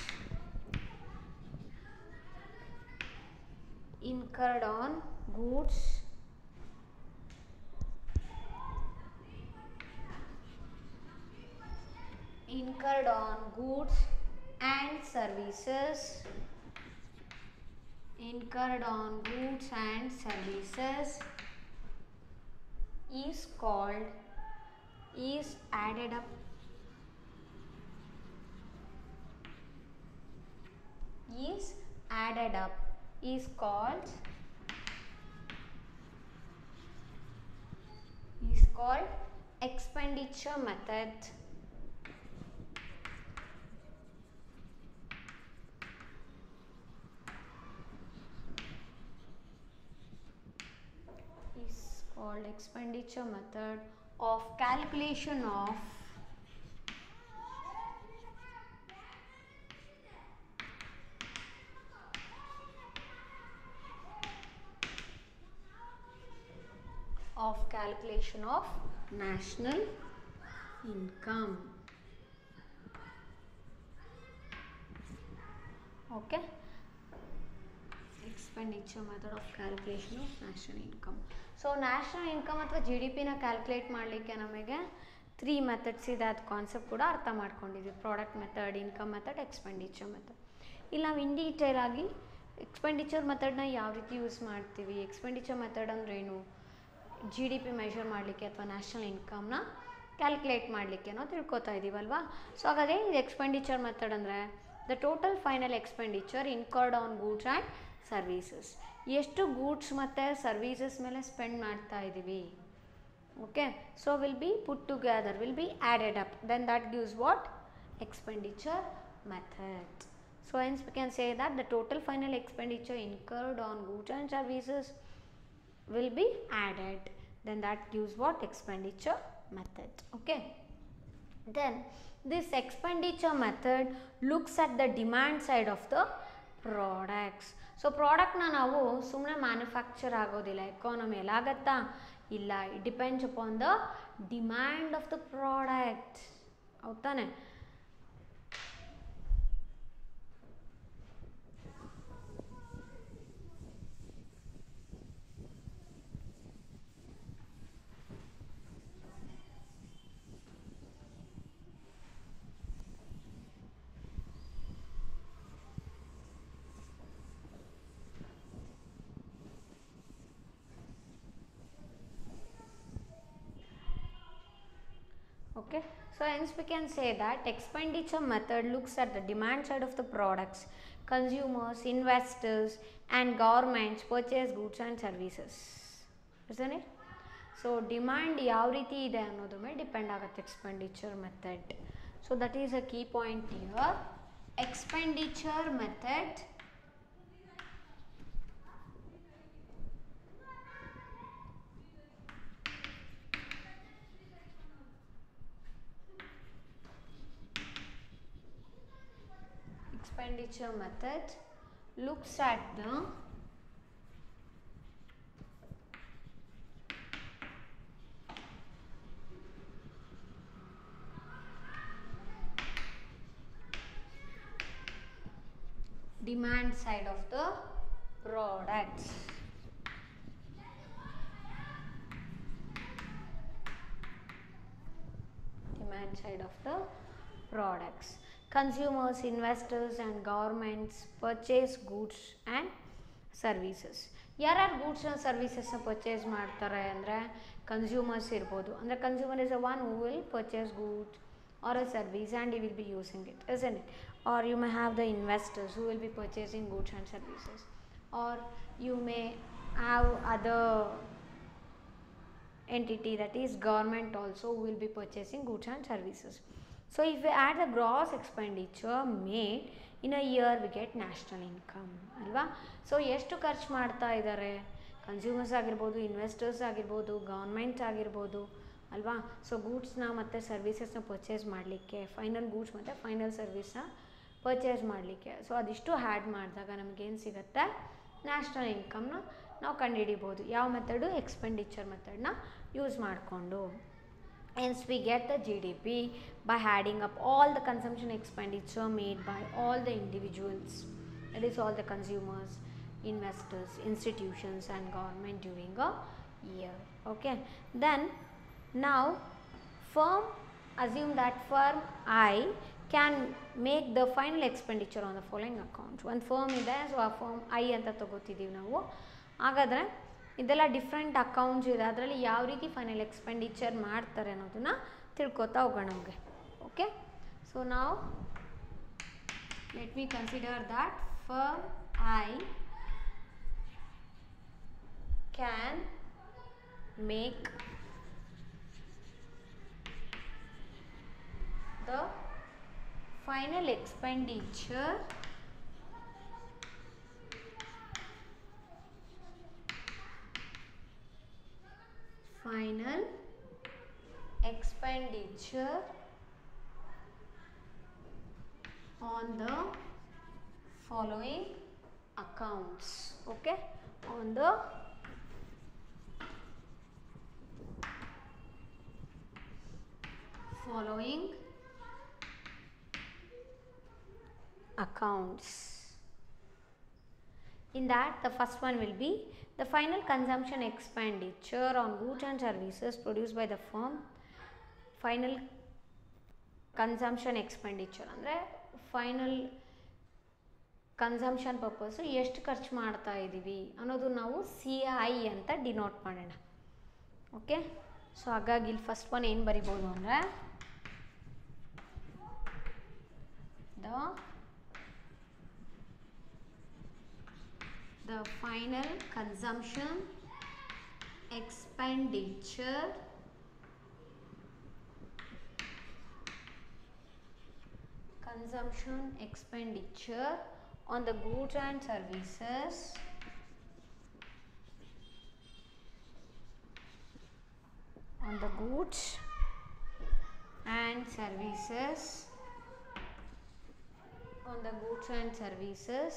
and services is added up is called expenditure method. Is called expenditure method of calculation of national income. Okay, expenditure method of calculation of national income. So national income ಅಥವಾ G D ಪಿನ calculate ಮಾಡಲಿಕ್ಕೆ ನಮಗೆ 3 methods ಇದೆ, ಅದು concept ಕೂಡ ಅರ್ಥ ಮಾಡ್ಕೊಂಡಿದ್ವಿ. Product method, income method, expenditure method. ಇಲ್ಲಿ ನಾವು ಇನ್ ಡೀಟೇಲ್ ಆಗಿ ಎಕ್ಸ್ಪೆಂಡಿಚರ್ ಮೆಥಡ್ನ ಯಾವ ರೀತಿ ಯೂಸ್ ಮಾಡ್ತೀವಿ, ಎಕ್ಸ್ಪೆಂಡಿಚರ್ ಮೆಥಡ್ ಅಂದ್ರೇನು, ಜಿ ಡಿ ಪಿ ಮೆಷರ್ ಮಾಡಲಿಕ್ಕೆ ಅಥವಾ ನ್ಯಾಷನಲ್ ಇನ್ಕಮ್ನ ಕ್ಯಾಲ್ಕುಲೇಟ್ ಮಾಡಲಿಕ್ಕೆ ನಾವು ತಿಳ್ಕೊತಾ ಇದ್ದೀವಲ್ವಾ. ಸೊ ಹಾಗಾದರೆ ಇದು ಎಕ್ಸ್ಪೆಂಡಿಚರ್ ಮೆಥಡ್ ಅಂದರೆ the total final expenditure incurred on goods and services, ಎಷ್ಟು ಗೂಡ್ಸ್ ಮತ್ತು ಸರ್ವೀಸಸ್ ಮೇಲೆ ಸ್ಪೆಂಡ್ ಮಾಡ್ತಾ ಇದ್ದೀವಿ. Okay, so will be put together, will be added up, then that gives what? Expenditure method. So hence we can say that the total final expenditure incurred on goods and services will be added, then that gives what? Expenditure method. Okay, then This expenditure method looks at the demand side of the products. So ಪ್ರಾಡಕ್ಟ್ನ ನಾವು ಸುಮ್ಮನೆ manufacture ಆಗೋದಿಲ್ಲ, economy ಎಲ್ಲ ಆಗತ್ತಾ ಇಲ್ಲ, it depends upon the demand of the product, ಹೌದಾನೆ. Okay, so hence we can say that expenditure method looks at the demand side of the products. Consumers, investors and governments purchase goods and services, isn't it? So demand ಯಾವ ರೀತಿ ಇದೆ ಅನ್ನೋದ್ರ ಮೇಲೆ depend ಆಗುತ್ತೆ expenditure method. So that is a key point here. Expenditure method looks at the demand side of the products. Demand side of the products. Consumers, investors and governments purchase goods and services. ಯಾರ್ಯಾರು goods and ಸರ್ವಿಸಸ್ನ purchase ಮಾಡ್ತಾರೆ ಅಂದರೆ consumers ಇರ್ಬೋದು. ಅಂದರೆ consumer is a one who will purchase good or a service and you will be using it, isn't it? Or you may have the investors who will be purchasing goods and services, or you may have other entity, that is government also, who will be purchasing goods and services. So if we add the gross expenditure made in a year, we get national income ಅಲ್ವಾ. So ಎಷ್ಟು ಖರ್ಚು ಮಾಡ್ತಾ ಇದ್ದಾರೆ, consumers ಆಗಿರ್ಬೋದು, investors ಆಗಿರ್ಬೋದು, government ಆಗಿರ್ಬೋದು ಅಲ್ವಾ. So ಗೂಡ್ಸ್ನ ಮತ್ತು ಸರ್ವಿಸಸ್ನ ಪರ್ಚೇಸ್ ಮಾಡಲಿಕ್ಕೆ, ಫೈನಲ್ ಗೂಡ್ಸ್ ಮತ್ತು ಫೈನಲ್ ಸರ್ವಿಸ್ನ ಪರ್ಚೇಸ್ ಮಾಡಲಿಕ್ಕೆ, ಸೊ ಅದಿಷ್ಟು ಆ್ಯಡ್ ಮಾಡಿದಾಗ ನಮಗೇನು ಸಿಗುತ್ತೆ, ನ್ಯಾಷನಲ್ ಇನ್ಕಮ್ನ ನಾವು ಕಂಡುಹಿಡಿಬೋದು. ಯಾವ ಮೆಥಡು, ಎಕ್ಸ್ಪೆಂಡಿಚರ್ ಮೆಥಡ್ನ ಯೂಸ್ ಮಾಡಿಕೊಂಡು. Hence we get the GDP by adding up all the consumption expenditure made by all the individuals, that is all the consumers, investors, institutions and government during a year. Okay, then now firm, assume that firm I can make the final expenditure on the following accounts. ಒಂದು firm ಇದೆ, so ಆ firm I ಅಂತ ತಗೋತಿದ್ದೀವಿ ನಾವು. ಹಾಗಾದರೆ ಇದೆಲ್ಲ different accounts ಇದೆ, ಅದರಲ್ಲಿ ಯಾವ ರೀತಿ ಫೈನಲ್ ಎಕ್ಸ್ಪೆಂಡಿಚರ್ ಮಾಡ್ತಾರೆ ಅನ್ನೋದನ್ನು ತಿಳ್ಕೊತಾ ಹೋಗೋಣ ನಮಗೆ. ಓಕೆ, ಸೊ ನಾವು let me consider that firm I can make the final expenditure on the following accounts. Okay, on the following accounts. In that, the first one will be the final consumption expenditure on goods and services produced by the firm. Final consumption expenditure ಅಂದರೆ final consumption purpose ಎಷ್ಟು ಖರ್ಚು ಮಾಡ್ತಾ ಇದ್ದೀವಿ ಅನ್ನೋದು ನಾವು CI ಅಂತ denote ಮಾಡೋಣ. Okay, so ಹಾಗಾಗಿ ಇಲ್ಲಿ ಫಸ್ಟ್ ಒನ್ ಏನು ಬರಿಬೋದು ಅಂದರೆ the final consumption expenditure on the goods and services and services on the goods and services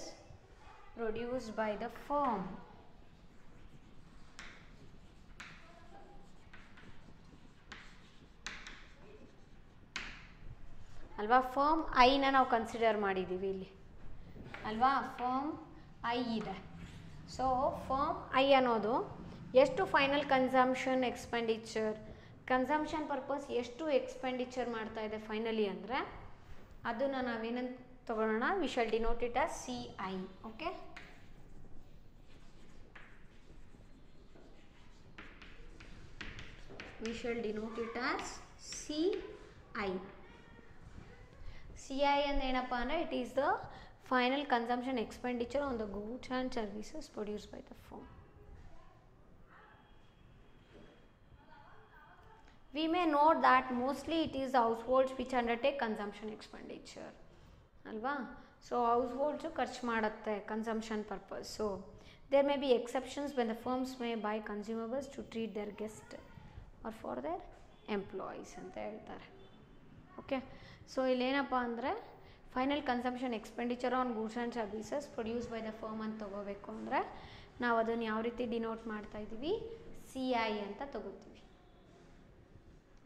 produced by the firm. ಅಲ್ವಾ, ಫರ್ಮ್ ಐನ ನಾವು ಕನ್ಸಿಡರ್ ಮಾಡಿದ್ದೀವಿ ಇಲ್ಲಿ ಅಲ್ವಾ, ಫರ್ಮ್ ಐ ಇದೆ. ಸೊ ಫರ್ಮ್ ಐ ಅನ್ನೋದು ಎಷ್ಟು final consumption expenditure, consumption purpose ಎಷ್ಟು ಎಕ್ಸ್ಪೆಂಡಿಚರ್ ಮಾಡ್ತಾ ಇದೆ ಫೈನಲಿ ಅಂದರೆ ಅದನ್ನು ನಾವೇನಂತ ತಗೊಳ್ಳೋಣ, we shall denote it as C I. Okay, we shall denote it as CI. CI and ಏನಪ್ಪ ಅಂದರೆ it is the final consumption expenditure on the goods and services produced by the firm. We may note that mostly it is households which undertake consumption expenditure ಅಲ್ವಾ. So households ಖರ್ಚು ಮಾಡುತ್ತೆ consumption purpose. So there may be exceptions when the firms may buy consumers to treat their guest or for their employees ಅಂತ ಹೇಳ್ತಾರೆ. Okay, so ಇಲ್ಲೇನಪ್ಪ ಅಂದರೆ final consumption expenditure on goods and services produce by the firm ಅಂತ ತೊಗೋಬೇಕು ಅಂದರೆ ನಾವು ಅದನ್ನು ಯಾವ ರೀತಿ ಡಿನೋಟ್ ಮಾಡ್ತಾಯಿದ್ದೀವಿ, ಸಿ ಐ ಅಂತ ತೊಗೋತೀವಿ.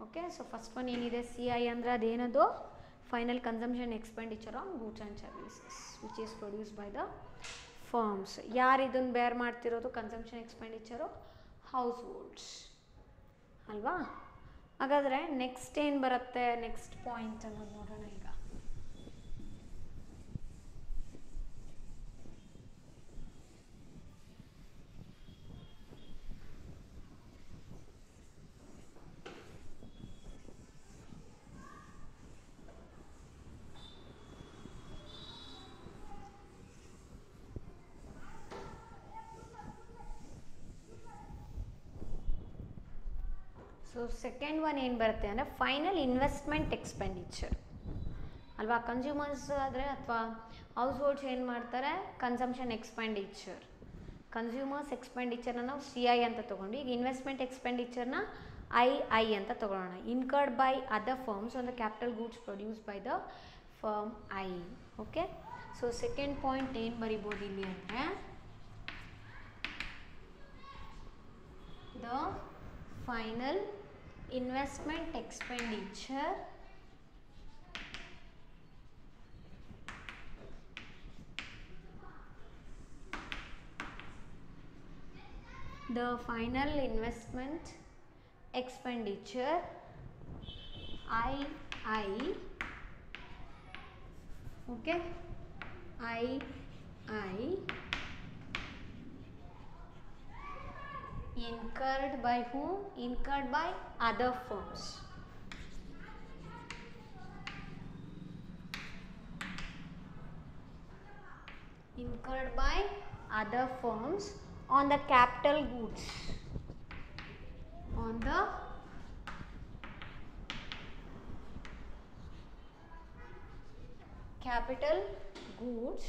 ಓಕೆ, ಸೊ ಫಸ್ಟ್ ಒನ್ ಏನಿದೆ ಸಿ ಐ ಅಂದರೆ ಅದೇನದು final consumption expenditure on goods and services which is produce by the firms. ಯಾರು ಇದನ್ನು ಬೇರ್ ಮಾಡ್ತಿರೋದು ಕನ್ಸಂಪ್ಷನ್ ಎಕ್ಸ್ಪೆಂಡಿಚರು, ಹೌಸ್ ಹೋಲ್ಡ್ಸ್ ಅಲ್ವಾ. ಹಾಗಾದರೆ ನೆಕ್ಸ್ಟ್ ಏನು ಬರುತ್ತೆ, ನೆಕ್ಸ್ಟ್ ಪಾಯಿಂಟ್ ಅನ್ನೋದು ನೋಡೋಣ ಈಗ. ಸೊ ಸೆಕೆಂಡ್ ಒನ್ ಏನು ಬರುತ್ತೆ ಅಂದರೆ ಫೈನಲ್ ಇನ್ವೆಸ್ಟ್ಮೆಂಟ್ ಎಕ್ಸ್ಪೆಂಡಿಚರ್ ಅಲ್ವಾ. ಕನ್ಸ್ಯೂಮರ್ಸ್ ಆದರೆ ಅಥವಾ ಹೌಸ್ ಹೋಲ್ಡ್ಸ್ ಏನು ಮಾಡ್ತಾರೆ, ಕನ್ಸಂಪ್ಷನ್ ಎಕ್ಸ್ಪೆಂಡಿಚರ್, ಕನ್ಸ್ಯೂಮರ್ಸ್ ಎಕ್ಸ್ಪೆಂಡಿಚರ್ನ ನಾವು ಸಿ ಐ ಅಂತ ತೊಗೊಂಡು ಈಗ ಇನ್ವೆಸ್ಟ್ಮೆಂಟ್ ಎಕ್ಸ್ಪೆಂಡಿಚರ್ನ ಐ ಅಂತ ತೊಗೊಳ್ಳೋಣ. Incurred by other firms on the capital goods produce by the firm I. Okay, so second point ಏನು ಬರಿಬೋದು ಇಲ್ಲಿ ಅಂದರೆ the final investment expenditure the final investment expenditure I okay I incurred by whom? Incurred by other firms. Incurred by other firms on the capital goods. On the capital goods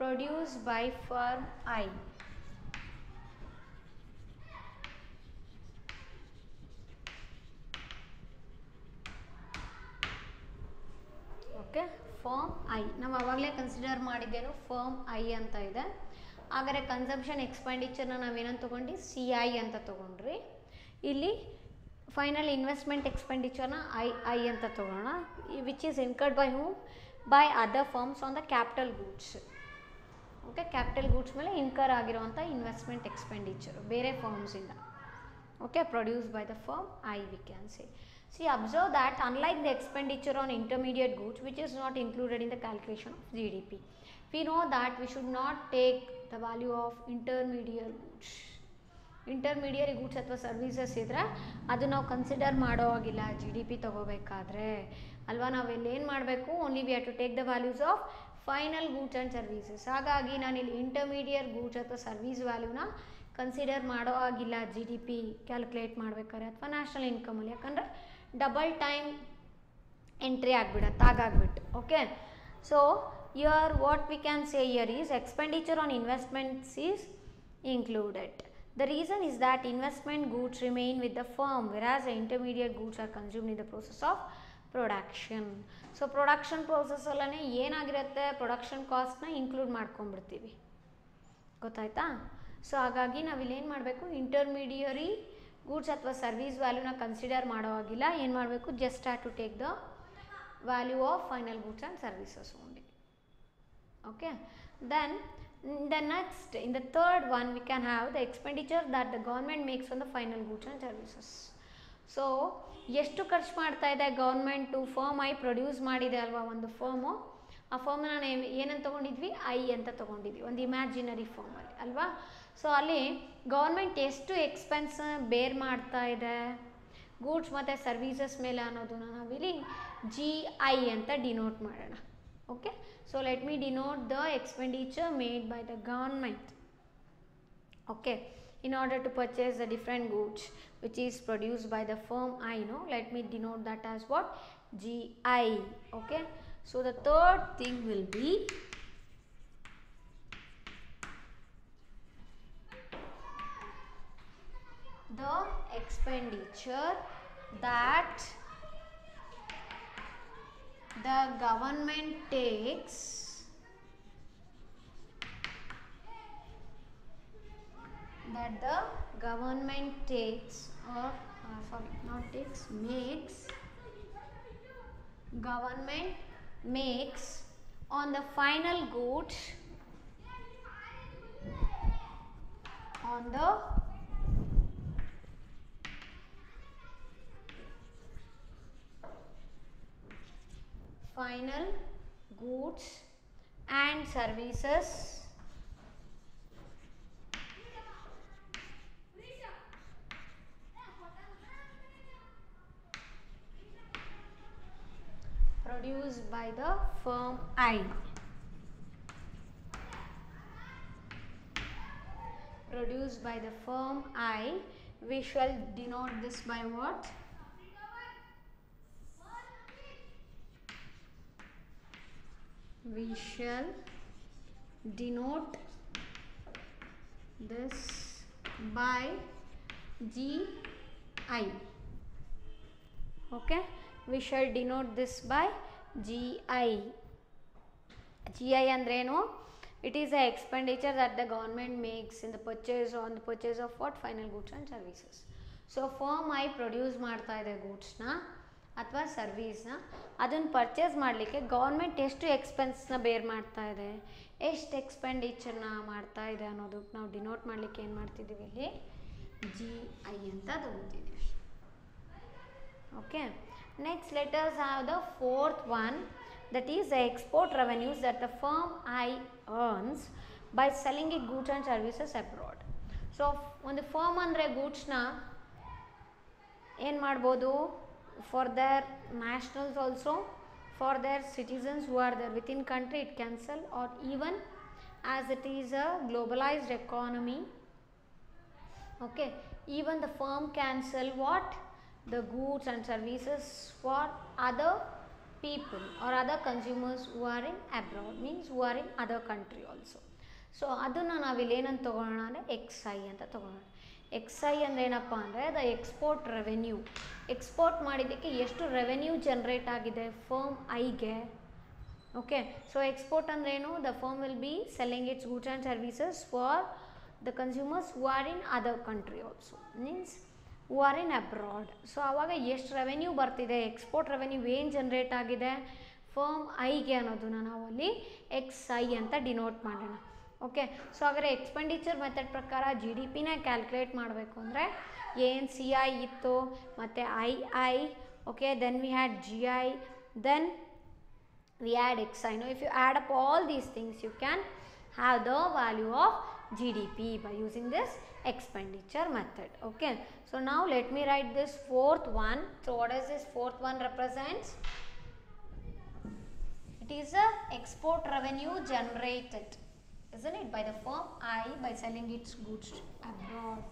produced by firm I. Okay, firm I ನಾವು ಆವಾಗಲೇ consider ಮಾಡಿದ್ದೇನು, firm I ಅಂತ ಇದೆ. ಹಾಗಾದರೆ consumption ಎಕ್ಸ್ಪೆಂಡಿಚರ್ನ ನಾವೇನಂತ ತೊಗೊಂಡು C I ಅಂತ ತೊಗೊಂಡ್ರಿ. ಇಲ್ಲಿ ಫೈನಲ್ ಇನ್ವೆಸ್ಟ್ಮೆಂಟ್ ಎಕ್ಸ್ಪೆಂಡಿಚರ್ನ ಐ ಅಂತ ತೊಗೊಳ್ಳೋಣ. Which is incurred by whom, by other firms on the capital goods. Okay, capital goods ಮೇಲೆ ಇನ್ಕರ್ ಆಗಿರುವಂಥ ಇನ್ವೆಸ್ಟ್ಮೆಂಟ್ ಎಕ್ಸ್ಪೆಂಡಿಚರು ಬೇರೆ ಫರ್ಮ್ಸಿಂದ. Okay, produce by the firm I we can say. See, observe that unlike the expenditure on intermediate goods which is not included in the calculation of GDP, we know that we should not take the value of intermediate goods. Intermediate goods ಅಥವಾ services ಇದ್ದರೆ ಅದು ನಾವು consider ಮಾಡೋ ಆಗಿಲ್ಲ G D P ತೊಗೋಬೇಕಾದ್ರೆ ಅಲ್ವಾ. ನಾವೆಲ್ಲಿ ಏನು ಮಾಡಬೇಕು, only we have to take the values of final goods and services. ಹಾಗಾಗಿ ನಾನಿಲ್ಲಿ ಇಂಟರ್ಮೀಡಿಯೇಟ್ ಗೂಡ್ಸ್ ಅಥವಾ ಸರ್ವಿಸ್ ವ್ಯಾಲ್ಯೂನ ಕನ್ಸಿಡರ್ ಮಾಡೋ ಆಗಿಲ್ಲ ಜಿ ಡಿ ಪಿ ಕ್ಯಾಲ್ಕುಲೇಟ್ ಮಾಡ್ಬೇಕಾದ್ರೆ ಅಥವಾ ನ್ಯಾಷನಲ್ ಇನ್ಕಮಲ್ಲಿ, ಯಾಕಂದರೆ ಡಬಲ್ ಟೈಮ್ ಎಂಟ್ರಿ ಆಗಿಬಿಡತ್ತೆ ಹಾಗಾಗ್ಬಿಟ್ಟು. Okay, so here what we can say here is expenditure on investments is included. The reason is that investment goods remain with the firm whereas the intermediate goods are consumed in the process of production. So production ಪ್ರೋಸೆಸ್ಸಲ್ಲೇ ಏನಾಗಿರುತ್ತೆ, production ಕಾಸ್ಟ್ನ include ಮಾಡ್ಕೊಂಡ್ಬಿಡ್ತೀವಿ, ಗೊತ್ತಾಯ್ತಾ. So ಹಾಗಾಗಿ ನಾವಿಲ್ಲೇನು ಮಾಡಬೇಕು, intermediary goods ಅಥವಾ service ವ್ಯಾಲ್ಯೂನ consider ಮಾಡೋ ಆಗಿಲ್ಲ. ಏನು ಮಾಡಬೇಕು, just have to take the value of final goods and services only. Okay, then the next, in the third one we can have the expenditure that the government makes on the final goods and services. So ಎಷ್ಟು ಖರ್ಚು ಮಾಡ್ತಾ ಇದೆ government, firm I produce ಮಾಡಿದೆ ಅಲ್ವಾ ಒಂದು firm, ಆ ಫರ್ಮ್ನ ನಾನು ಏನಂತ ತೊಗೊಂಡಿದ್ವಿ, ಐ ಅಂತ ತೊಗೊಂಡಿದ್ವಿ ಒಂದು ಇಮ್ಯಾಜಿನರಿ ಫಾರ್ಮಲ್ಲಿ ಅಲ್ವಾ. ಸೊ ಅಲ್ಲಿ ಗೌರ್ಮೆಂಟ್ ಎಷ್ಟು ಎಕ್ಸ್ಪೆನ್ಸ್ ಬೇರ್ ಮಾಡ್ತಾ ಇದೆ ಗೂಡ್ಸ್ ಮತ್ತು ಸರ್ವೀಸಸ್ ಮೇಲೆ ಅನ್ನೋದನ್ನು ನಾವಿಲ್ಲಿ ಜಿ ಐ ಅಂತ ಡಿನೋಟ್ ಮಾಡೋಣ. Okay, so let me denote the expenditure made by the government, okay, in order to purchase the different goods which is produced by the firm I, know, let me denote that as what, GI. Okay, so the third thing will be the expenditure that the government takes or government makes on the final goods on the final goods and services produced by the firm I. Produced by the firm I, we shall denote this by what? We shall denote this by GI. Okay, we shall denote this by GI. GI andreno, it is a expenditure that the government makes in the purchase of what, final goods and services. So firm I produce ಮಾಡ್ತಾ ಇದೆ ಗೂಡ್ಸ್ನ ಅಥವಾ ಸರ್ವೀಸ್ನ, ಅದನ್ನು purchase ಮಾಡಲಿಕ್ಕೆ government ಎಷ್ಟು ಎಕ್ಸ್ಪೆನ್ಸ್ನ ಬೇರ್ ಮಾಡ್ತಾ ಇದೆ, ಎಷ್ಟು ಎಕ್ಸ್ಪೆಂಡಿಚರ್ನ ಮಾಡ್ತಾ ಇದೆ ಅನ್ನೋದಕ್ಕೆ ನಾವು ಡಿನೋಟ್ ಮಾಡಲಿಕ್ಕೆ ಏನು ಮಾಡ್ತಿದ್ದೀವಿ, ಇಲ್ಲಿ ಜಿ ಐ ಅಂತ ತಗೋತಿದ್ದೀವಿ. Okay, next let us have the fourth one, that is the export revenues that the firm I earns by selling its goods and services abroad. So ಒಂದು ಫರ್ಮ್ ಅಂದರೆ ಗೂಡ್ಸ್ನ ಏನು ಮಾಡ್ಬೋದು, for their nationals also, for their citizens who are there within country it can sell, or even as it is a globalized economy, okay, even the firm can sell what, the goods and services for other people or other consumers who are in abroad, means who are in other country also. So ಅದನ್ನು ನಾವಿಲ್ಲಿ ಏನಂತ ತೊಗೊಳ್ಳೋಣ ಅಂದರೆ X I ಅಂತ ತೊಗೊಳ್ಳೋಣ. X I ಅಂದರೆ ಏನಪ್ಪ ಅಂದರೆ ದ ಎಕ್ಸ್ಪೋರ್ಟ್ ರೆವೆನ್ಯೂ, ಎಕ್ಸ್ಪೋರ್ಟ್ ಮಾಡಿದ್ದಕ್ಕೆ ಎಷ್ಟು ರೆವೆನ್ಯೂ ಜನ್ರೇಟ್ ಆಗಿದೆ ಫರ್ಮ್ ಐಗೆ. ಓಕೆ, ಸೊ ಎಕ್ಸ್ಪೋರ್ಟ್ ಅಂದ್ರೇನು, the firm will be selling it's goods and services for the consumers who are in other country also, means who are in abroad. So ಆವಾಗ ಎಷ್ಟು revenue ಬರ್ತಿದೆ, export revenue ಏನು generate ಆಗಿದೆ firm ಐಗೆ ಅನ್ನೋದನ್ನು ನಾವು ಅಲ್ಲಿ X I ಅಂತ denote ಮಾಡೋಣ. ಓಕೆ, ಸೊ ಹಾಗಾದರೆ ಎಕ್ಸ್ಪೆಂಡಿಚರ್ ಮೆಥಡ್ ಪ್ರಕಾರ ಜಿ ಡಿ ಪಿನ ಕ್ಯಾಲ್ಕುಲೇಟ್ ಮಾಡಬೇಕು ಅಂದರೆ ಏನು ಸಿ ಐ ಇತ್ತು ಮತ್ತು I, okay, then we had G I, then we had X I. No if you add up all these things you can have the value of G D P by using this expenditure method. Okay, so now let me write this fourth one. So what does this fourth one represents? It is a export revenue generated, isn't it, by the firm I by selling its goods abroad.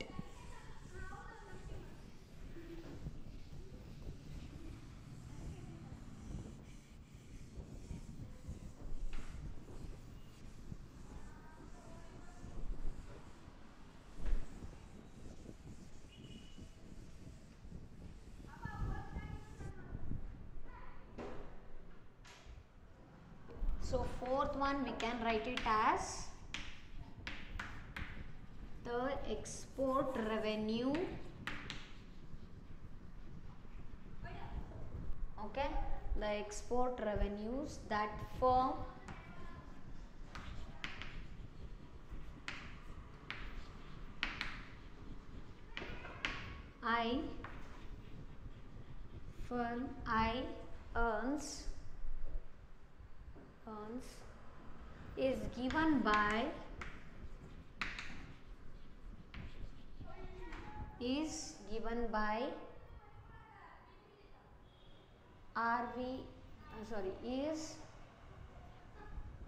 So fourth one we can write it as the export revenue. Okay, the export revenues that firm I earns is given by is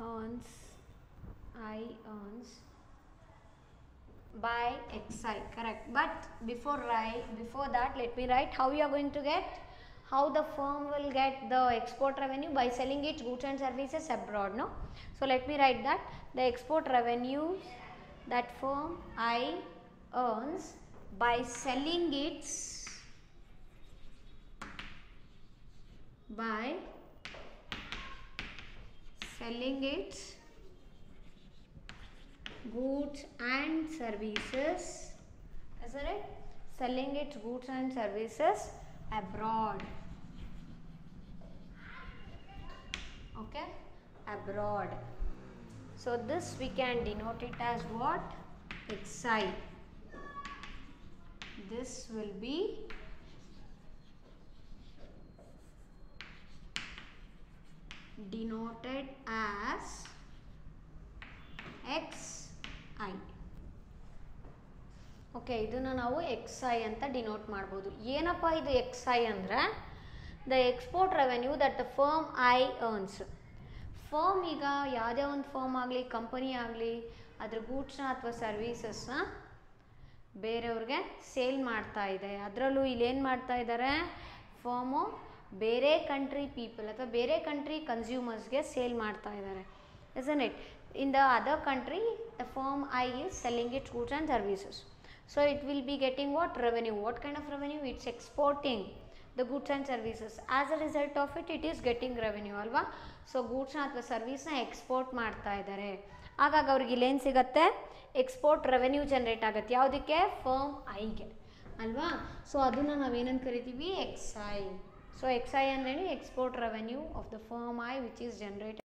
earns by XI, correct. But before that, let me write how you are going to get, how the firm will get the export revenue by selling its goods and services abroad, no? So let me write that the export revenue that firm I earns by selling its goods and services, isn't it? Selling its goods and services abroad. Okay, abroad. So this we can denote it as what? XI. This will be denoted as XI. Okay, ಇದನ್ನು ನಾವು XI ಅಂತ denote ಮಾಡ್ಬೋದು. ಏನಪ್ಪ ಇದು XI ಅಂದರೆ the export revenue that the firm I earns. Firm ಈಗ ಯಾವುದೇ ಒಂದು ಫರ್ಮ್ ಆಗಲಿ, ಕಂಪನಿ ಆಗಲಿ, ಅದ್ರ ಗೂಡ್ಸ್ನ ಅಥವಾ ಸರ್ವೀಸಸ್ನ ಬೇರೆಯವ್ರಿಗೆ ಸೇಲ್ ಮಾಡ್ತಾ ಇದೆ. ಅದರಲ್ಲೂ ಇಲ್ಲೇನು ಮಾಡ್ತಾ ಇದ್ದಾರೆ, ಫರ್ಮು ಬೇರೆ ಕಂಟ್ರಿ ಪೀಪಲ್ ಅಥವಾ ಬೇರೆ ಕಂಟ್ರಿ ಕನ್ಸ್ಯೂಮರ್ಸ್ಗೆ ಸೇಲ್ ಮಾಡ್ತಾ ಇದ್ದಾರೆ. isn't it? In the other country, the firm I is selling its goods and services. So it will be getting what? Revenue. What kind of revenue? It's exporting the goods and services. As a result of it, it is getting revenue ಅಲ್ವಾ. So ಗೂಡ್ಸ್ನ ಅಥವಾ ಸರ್ವಿಸ್ನ export ಮಾಡ್ತಾ ಇದ್ದಾರೆ. ಹಾಗಾಗಿ ಅವ್ರಿಗೆ ಇಲ್ಲೇನು ಸಿಗುತ್ತೆ? Export revenue generate ಆಗುತ್ತೆ. ಯಾವುದಕ್ಕೆ? ಫರ್ಮ್ ಐಗೆ ಅಲ್ವಾ. ಸೊ ಅದನ್ನು ನಾವೇನಂತ ಕರಿತೀವಿ? XI. ಸೊ XI ಅಂದ್ರೇನು? Export revenue of the firm I which is generated